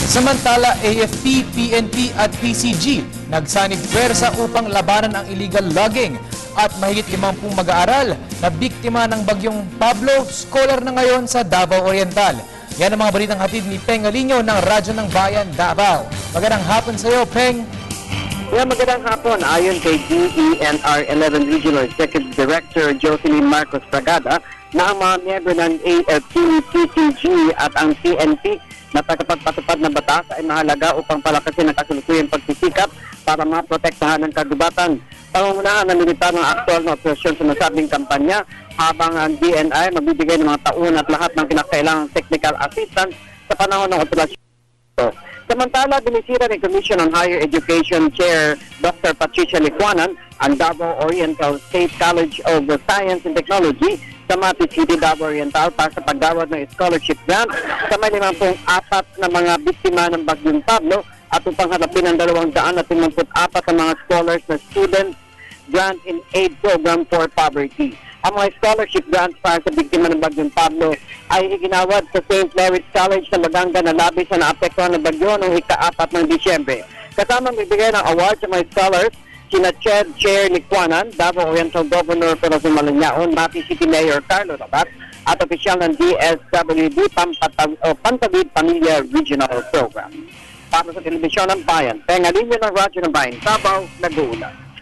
Samantala, AFP, PNP at PCG nagsanib pwersa upang labanan ang illegal logging at mahigit 50 mag-aaral na biktima ng bagyong Pablo, scholar na ngayon sa Davao Oriental. Yan ang mga balitang hatid ni Peng Alinio ng Radyo ng Bayan, Davao. Magandang hapon sa iyo, Peng. Magandang hapon. Ayon kay DENR 11 Regional Executive Director Jocelyn Marcos Fragada na ang mga miyembro ng AFP, PCG at ang PNP na tagapagpatupad ng batas ay mahalaga upang palakasin ang kasalukuyang pagsisikap para maprotektahan ng kagubatan. Pangungunahan ng militar ng aktual na operasyon sa nasabing kampanya habang ang DNI magbibigay ng mga taon at lahat ng kinakailangang technical assistance sa panahon ng operasyon. Samantala, binisira ni Commission on Higher Education Chair Dr. Patricia Licuanan ang Davao Oriental State College of Science and Technology sa Mati City, Davao Oriental para sa pagdawat ng scholarship grant sa may 54 na mga biktima ng Bagyong Pablo at upang harapin ang 254 na mga scholars na Student Grant in Aid Program for Poverty. Ang mga scholarship grants para sa biktima ng Bagyong Pablo ay iginawad sa St. Mary's College sa Maganga na labis na naapektuhan ng bagyo noong ika-4 ng Disyembre. Kasama bibigay ng award sa mga scholars sina Chair Licuanan, Davao Oriental Governor Corazon Malañaon, Mati City Mayor Carlo Rabat, at opisyal ng DSWD Pantawid Pamilya Regional Program. Para sa Telebisyon ng Bayan, Peng Alinio ng Radyo ng Bayan, Davao, nag-uulat.